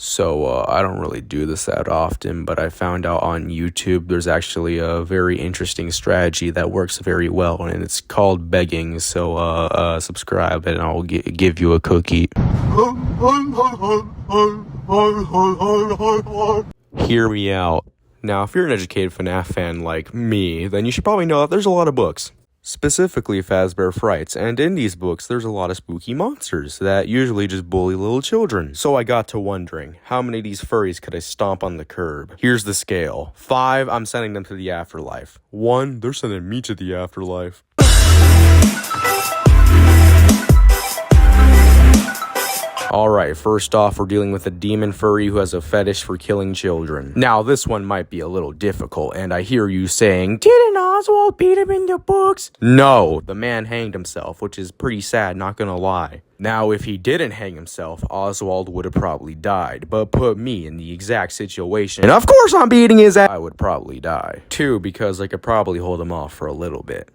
So I don't really do this that often, but I found out on YouTube there's actually a very interesting strategy that works very well, and it's called begging. So subscribe and I'll give you a cookie. Hear me out. Now, if you're an educated FNAF fan like me, then you should probably know that there's a lot of books. Specifically Fazbear Frights, and in these books there's a lot of spooky monsters that usually just bully little children. So I got to wondering, how many of these furries could I stomp on the curb? Here's the scale. 5, I'm sending them to the afterlife. 1, they're sending me to the afterlife. Alright, first off, we're dealing with a demon furry who has a fetish for killing children. Now, this one might be a little difficult, and I hear you saying, "Didn't Oswald beat him in the books?" No, the man hanged himself, which is pretty sad, not gonna lie. Now, if he didn't hang himself, Oswald would have probably died, but put me in the exact situation, and of course I'm beating his ass, I would probably die. 2, because I could probably hold him off for a little bit.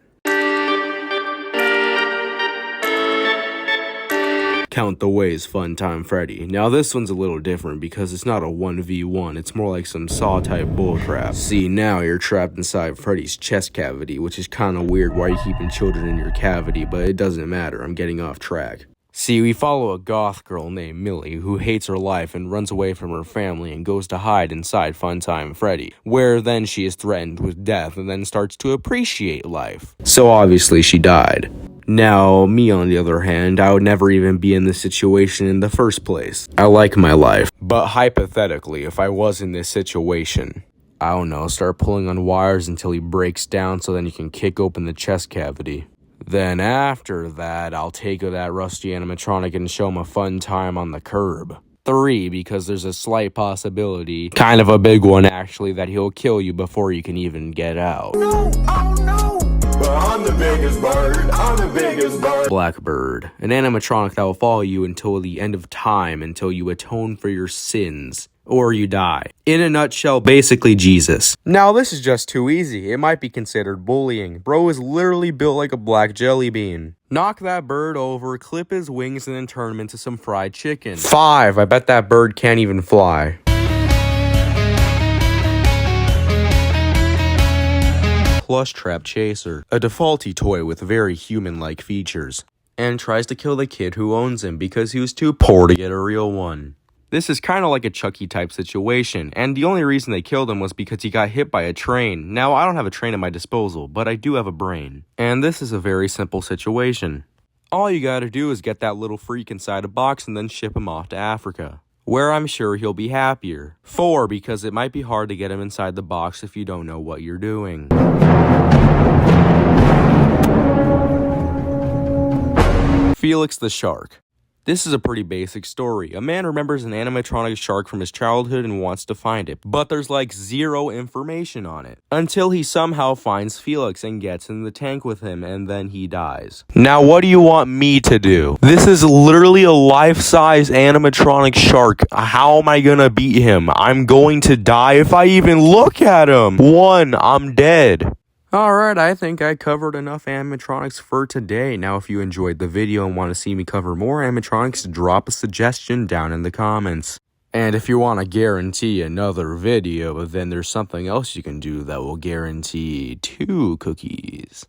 Count the Ways Funtime Freddy. Now this one's a little different because it's not a 1v1, it's more like some Saw type bullcrap. See, now you're trapped inside Freddy's chest cavity, which is kinda weird. Why are you keeping children in your cavity? But it doesn't matter, I'm getting off track. See, we follow a goth girl named Millie who hates her life and runs away from her family and goes to hide inside Funtime Freddy, where then she is threatened with death and then starts to appreciate life. So obviously she died. Now, me on the other hand, I would never even be in this situation in the first place. I like my life. But hypothetically, if I was in this situation, I don't know, start pulling on wires until he breaks down so then you can kick open the chest cavity. Then after that, I'll take that rusty animatronic and show him a fun time on the curb. 3, because there's a slight possibility, kind of a big one actually, that he'll kill you before you can even get out. No, oh no! But I'm the biggest bird, I'm the biggest bird. Blackbird, an animatronic that will follow you until the end of time, until you atone for your sins, or you die. In a nutshell, basically Jesus. Now this is just too easy, it might be considered bullying. Bro is literally built like a black jelly bean. Knock that bird over, clip his wings, and then turn him into some fried chicken. 5, I bet that bird can't even fly. Plush Trap Chaser, a defaulty toy with very human-like features, and tries to kill the kid who owns him because he was too poor to get a real one. This is kind of like a Chucky type situation, and the only reason they killed him was because he got hit by a train. Now, I don't have a train at my disposal, but I do have a brain. And this is a very simple situation. All you gotta do is get that little freak inside a box and then ship him off to Africa, where I'm sure he'll be happier. 4, because it might be hard to get him inside the box if you don't know what you're doing. Felix the Shark. This is a pretty basic story. A man remembers an animatronic shark from his childhood and wants to find it, but there's like 0 information on it, until he somehow finds Felix and gets in the tank with him, and then he dies. Now what do you want me to do? This is literally a life-size animatronic shark. How am I gonna beat him? I'm going to die if I even look at him. 1, I'm dead. Alright, I think I covered enough animatronics for today. Now, if you enjoyed the video and want to see me cover more animatronics, drop a suggestion down in the comments. And if you want to guarantee another video, then there's something else you can do that will guarantee 2 cookies.